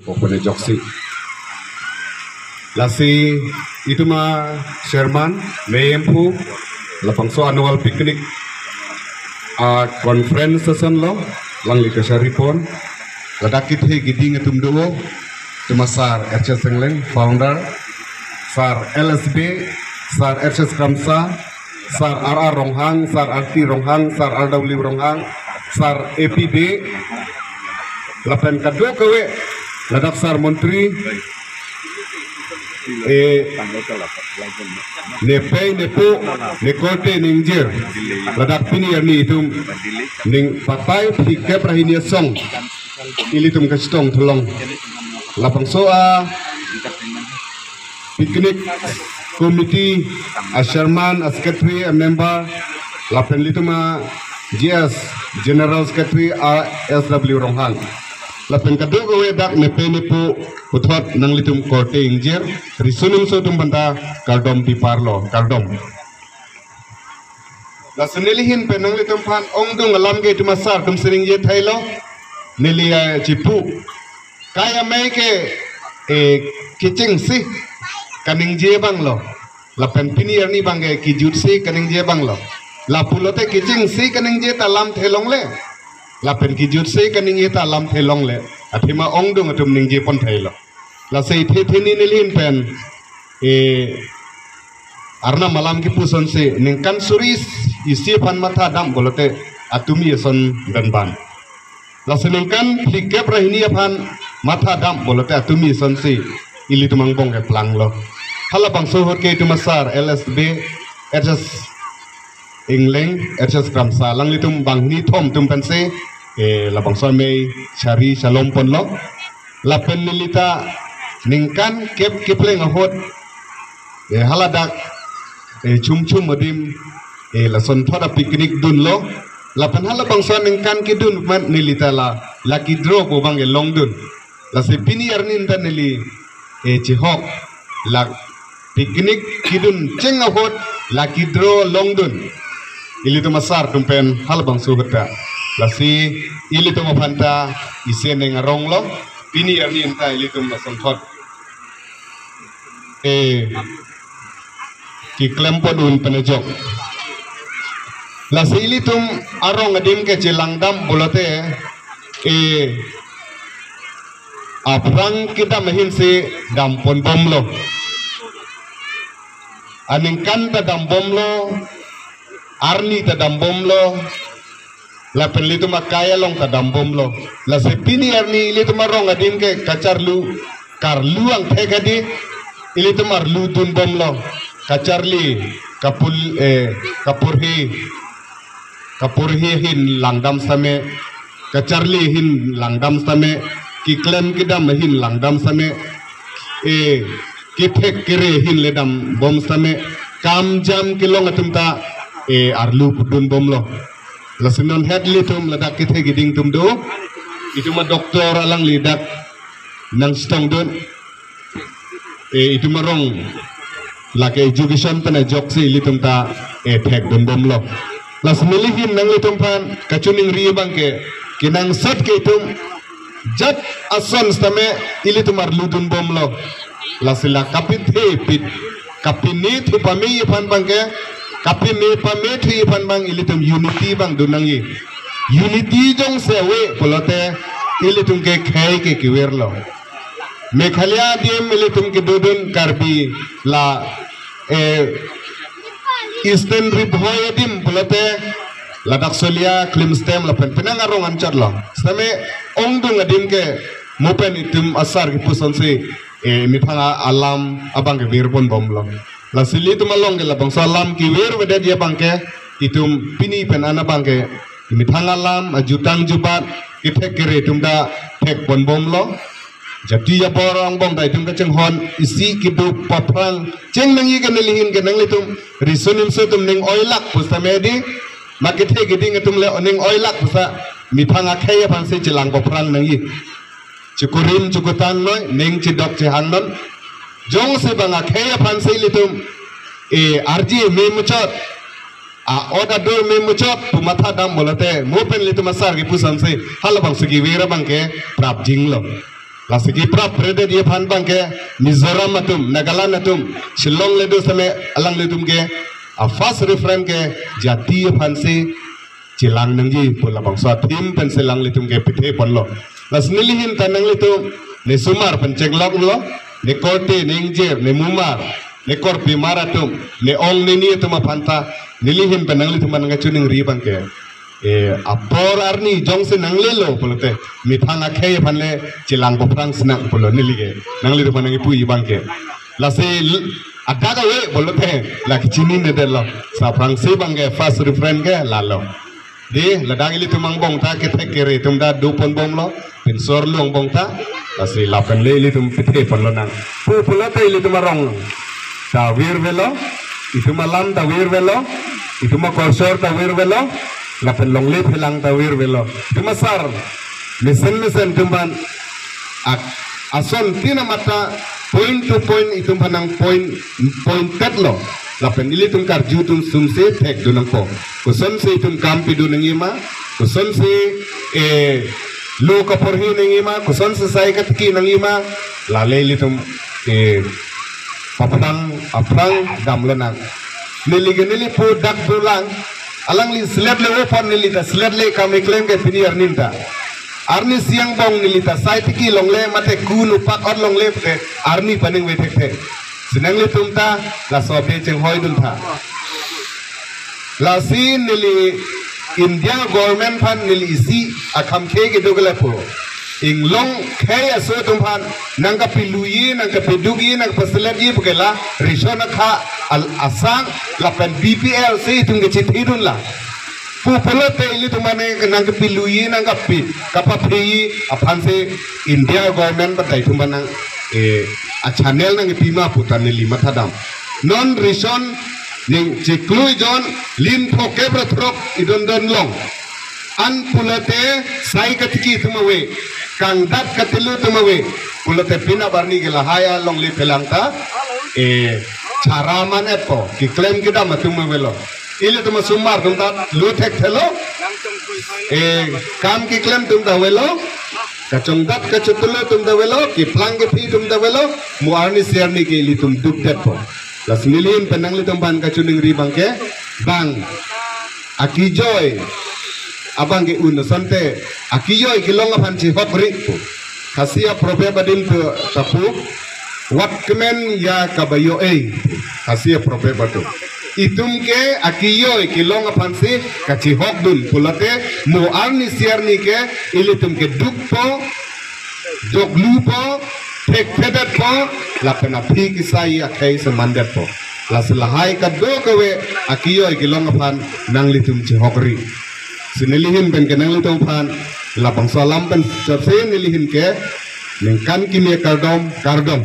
Pokoknya joksi. Lasi itu mah Sherman, Mayempu, lapang so annual picnic, conference session lo, lang lika syaripon, ladakit he giding etum duo, cuma sar RCS Sengleng, founder, sar LSB, sar RCS Kamsa, sar RR Ronghang, sar RT Ronghang, sar RW Ronghang, sar APD, lapan kadua kawe, ladak sar menteri, nepay nepo nekote ningjir ladak pini yarni itum ning papai pikap rahini song ilitum kastong tolong lapang soa picnic committee a chairman a secretary a member lapan lituma GS general secretary a SW Ronghang lapan kadua gawe dak nepay nepo uthot nang litum korte ingjir risunum so tum banta kardom di parlo kardom la senelihin pe nang litum pan ongdung alam ge tumasar tum sering ye thailo nelia cipu kaya meke kicing si kaning je banglo la pen pinier ni bange kijut si kaning je banglo la pulote kicing si kaning je talam thelong le la pen kijut si kaning ye talam thelong le athima ongdung atum ning je pon thailo la sei thini nilin pen arna malam ki puson se ningkan suris isi pan mata dam bolote atumi son dan ban la seningkan likep rahini pan mata dam bolote atumi son se ili tumang bong ke plang lo hala bang sohor ke tumasar LSB RCS Ingleng RCS Kramsa lang litum bang ni thom tum pen se la bang so mei chari shalom pon lo la pen nilita ningkan kepleng ahot haladak chum adim la son thoda picnic dun lo la pan hala bangsa ningkan kidun man nilita la kidro ko bang long dun la se pini arnin tan nili chihok la picnic kidun cheng ahot la kidro long dun ili to masar tumpen hal bang subata la si ili to mapanta isen ngarong lo pini arnin ta ili to mason thot ki klempon un penejok la sili tum arong adim ke jelangdam bolote aprang kita mahin se dampon bomlo aningkan ta dambomlo arni ta dambomlo la penlitu makaya long ta dambomlo la sepini arni ili tum arong adim ke kacarlu karluang thegadi ili tumar ludun bomlo kacarli kapurhi hin langdam same kacarli hin langdam same kiklem kidam hin langdam same kithek kire hin ledam bom same kam jam kilong atumta arlu pudun bomlo lasinon head litum ladak kithe giding tumdo ituma doktor alang lidak nang stong don itu marong laki education pena joksi litum ta thek don bom lo las milihin nang litum pan kachuning ri bangke kinang sat ke tum jat ason stame ilitum ar ludun bom lo lasila kapit he pit kapini thu pami pan bangke kapini pami thu pan bang ilitum unity bang dunangi unity jong sewe polote ilitum ke khai ke kiwer lo Meghalaya diem militum ke dudun karbi la Eastern Ribhoy dim pulote ladak solia klimstem la pen penangarong ancar lo stame ongdung adim ke mopen itum asar ke puson se mithanga alam abang ke virbon bom lo la sili tum along ke la bang salam ki wer wede dia bangke itum pini pen ana bangke mithanga alam ajutang jubat ithek kere tumda thek bon bom lo jadi ya borong bong dai tum kaceng hon isi kidu paprang ceng nangi ke nelihin ke nang litum risunim sutum ning oilak pusa medi makithe giding tum le oning oilak pusa mithanga khaya panse cilang paprang nangi cukurim cukutan noi ning cidok cihannon jong se banga khaya panse litum arji me mucot oda do me mucot pumatha dam bolate mopen litum asar ki pusan se halabang sugi wera bangke prap jinglo la segi pra prede dia phan bang ke Mizoram atum Nagaland atum Shillong le do same alang le tum ke a first reference ke jati phan se chilang nangji pula bang so tim pen selang le tum ke pithe pon lo la snilihin tanang le tum ne sumar pen ceglok lo ne korte ne ingjer ne mumar ne kor pimaratum ne ong ne ni tum phanta nilihin pen nang le tum nang chuning ri bang ke apor arni jongse nangle lo polote mithana kheye phanle chilang bo prang snang polo nilige nangle do manangi pui bangke la se adaga we polote la kichini ne de lo sa prang se bangge first reference ke la lo de la dangi tu mang bong ta ke thekere tum da do pon bom lo pin sor long bong ta la se la pen le tum pithe pon lo nang pu polote ile tum rong ta wir velo itu malam ta wir velo itu ma korsor ta wir velo la pelong le pelang tawir velo dimasar mesen tumban ason tina mata point to point itu panang point tetlo la pendili tum karju tum sumse tek dunang po kuson se tum kampi dunang ima kuson se lo kaporhi nang ima kuson se sai katki nang ima la le tum papatang aprang damlenang nili po dak dulang alang li sled le open ni lita sled le kami claim ke pini arninta arni siang bong ni lita sai tiki long le mate kunu pak on long le pe arni paning we tek senang le tumta la so pe cheng hoi dun tha la sin ni li India government pan ni li isi akam ke ke dogla po ing long kaya so tumpan nangka piluyi nangka pedugi nangka sled yi pukela rishona kha al asang la pen BPL se tung ke chithi dun la pupolo te ili tumane nang piluyi nang pi kapa phi aphan se India government batai tumana a channel nang pima putan ni lima thadam non rishon ning chiklui jon lim thoke bratrok idon don long an pulate sai katiki tumawe kang dat katilu tumawe pulate pina barni gela haya long li pelangta charaman epo ki claim kita matum velo ile tuma sumar tum ta lu thek thelo kam ki claim tum da velo kachong dat kachutule tum da velo ki plang ke phi tum da velo muarni serni ke li tum duk depo las milin penang li tum ban kachuning ri bangke bang akijoy abang ke un sante akijoy kilong aphan chi hot ri kasia probe badin tu tapu wat kemen ya kabayo kasia probe batu itum ke akiyoy kilong apansi kachi hok dun pulate mo arni siarni ke ilitum ke dukpo joglupo tek fedat po la pena phi kisai akai semandat po la selahai ka do kawe akiyoy kilong apan nang litum chi hokri sinilihin ben ke nang litum pan la bang salam ben sapse nilihin ke ningkan kimia kardom